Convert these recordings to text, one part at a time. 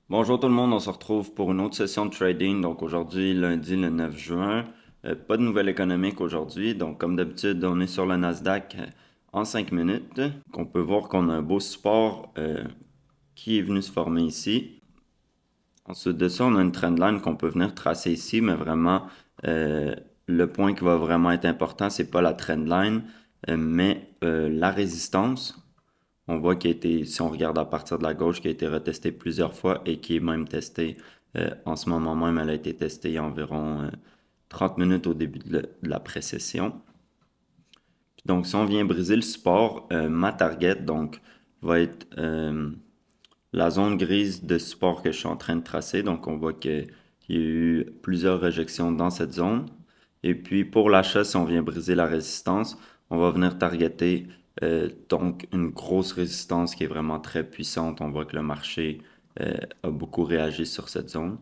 Bonjour tout le monde, on se retrouve pour une autre session de trading. Donc aujourd'hui, lundi le 9 juin. Pas de nouvelles économiques aujourd'hui. Donc comme d'habitude, on est sur le Nasdaq en 5 minutes. On peut voir qu'on a un beau support qui est venu se former ici. Ensuite de ça, on a une trendline qu'on peut venir tracer ici, mais vraiment, euh, le point qui va vraiment être important, c'est pas la trendline, mais la résistance. On voit qu'il a été, si on regarde à partir de la gauche, qui a été retesté plusieurs fois et qui est même testé en ce moment même. Elle a été testée il y a environ 30 minutes au début de la pré-session. Donc, si on vient briser le support, ma target donc va être la zone grise de support que je suis en train de tracer. Donc, on voit qu'il y a eu plusieurs réjections dans cette zone. Et puis, pour l'achat, si on vient briser la résistance, on va venir targeter donc une grosse résistance qui est vraiment très puissante. On voit que le marché a beaucoup réagi sur cette zone.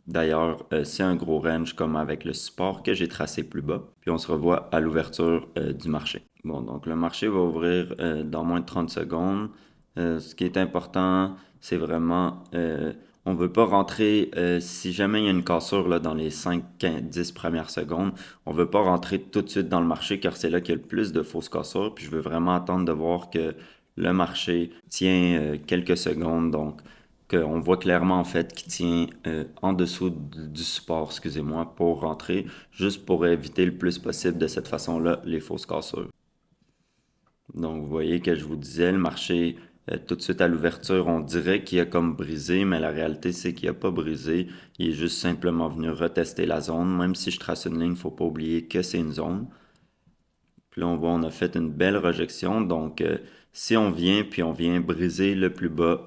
D'ailleurs, c'est un gros range comme avec le support que j'ai tracé plus bas. Puis on se revoit à l'ouverture du marché. Bon, donc le marché va ouvrir dans moins de 30 secondes. Ce qui est important, c'est vraiment, on ne veut pas rentrer, si jamais il y a une cassure là, dans les 5, 15, 10 premières secondes, on ne veut pas rentrer tout de suite dans le marché car c'est là qu'il y a le plus de fausses cassures. Puis je veux vraiment attendre de voir que le marché tient quelques secondes. Donc, qu'on voit clairement en fait qu'il tient en dessous du support, excusez-moi, pour rentrer, juste pour éviter le plus possible de cette façon-là les fausses cassures. Donc vous voyez que je vous disais, le marché tout de suite à l'ouverture, on dirait qu'il a comme brisé, mais la réalité c'est qu'il n'a pas brisé, il est juste simplement venu retester la zone. Même si je trace une ligne, il ne faut pas oublier que c'est une zone. Puis là on voit, on a fait une belle rejection, donc si on vient, puis on vient briser le plus bas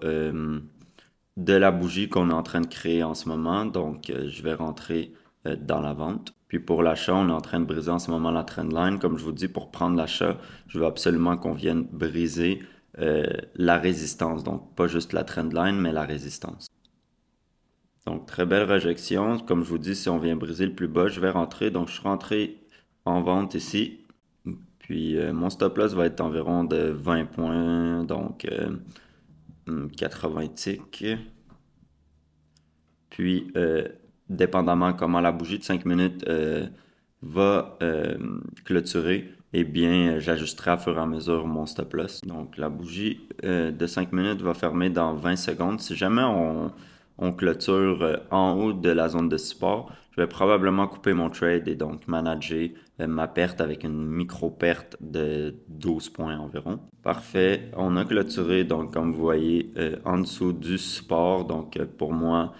de la bougie qu'on est en train de créer en ce moment. Donc, je vais rentrer dans la vente. Puis pour l'achat, on est en train de briser en ce moment la trendline. Comme je vous dis, pour prendre l'achat, je veux absolument qu'on vienne briser la résistance. Donc, pas juste la trendline, mais la résistance. Donc, très belle rejection. Comme je vous dis, si on vient briser le plus bas, je vais rentrer. Donc, je suis rentré en vente ici. Puis, mon stop loss va être environ de 20 points. Donc, 80 ticks. Puis, dépendamment comment la bougie de 5 minutes va clôturer, eh bien, j'ajusterai à fur et à mesure mon stop loss. Donc, la bougie de 5 minutes va fermer dans 20 secondes. Si jamais on clôture en haut de la zone de support, je vais probablement couper mon trade et donc manager ma perte avec une micro-perte de 12 points environ. Parfait. On a clôturé, donc, comme vous voyez, en dessous du support. Donc, pour moi,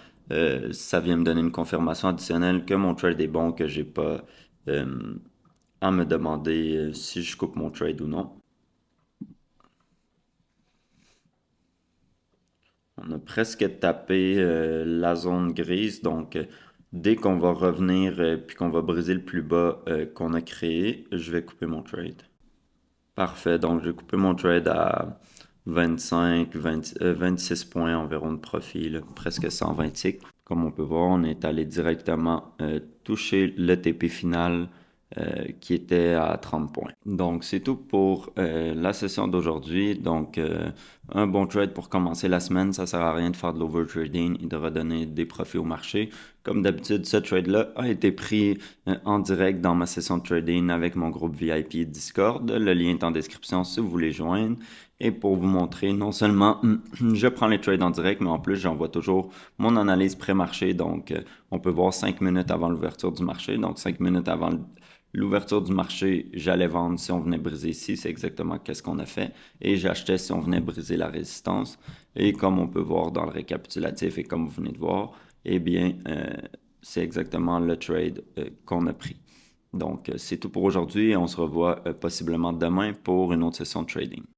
ça vient me donner une confirmation additionnelle que mon trade est bon, que j'ai pas à me demander si je coupe mon trade ou non. On a presque tapé la zone grise, donc dès qu'on va revenir puis qu'on va briser le plus bas qu'on a créé, je vais couper mon trade. Parfait, donc j'ai coupé mon trade à 25, 20, 26 points environ de profit, là, presque 120 ticks. Comme on peut voir, on est allé directement toucher le TP final qui était à 30 points. Donc c'est tout pour la session d'aujourd'hui. Donc un bon trade pour commencer la semaine, ça sert à rien de faire de l'overtrading et de redonner des profits au marché. Comme d'habitude, ce trade-là a été pris en direct dans ma session de trading avec mon groupe VIP Discord. Le lien est en description si vous voulez joindre. Et pour vous montrer, non seulement je prends les trades en direct, mais en plus j'envoie toujours mon analyse pré-marché. Donc on peut voir 5 minutes avant l'ouverture du marché. Donc 5 minutes avant l'ouverture du marché, j'allais vendre si on venait briser ici. C'est exactement ce qu'on a fait. Et j'achetais si on venait briser la résistance. Et comme on peut voir dans le récapitulatif et comme vous venez de voir, eh bien, c'est exactement le trade qu'on a pris. Donc, c'est tout pour aujourd'hui et on se revoit possiblement demain pour une autre session de trading.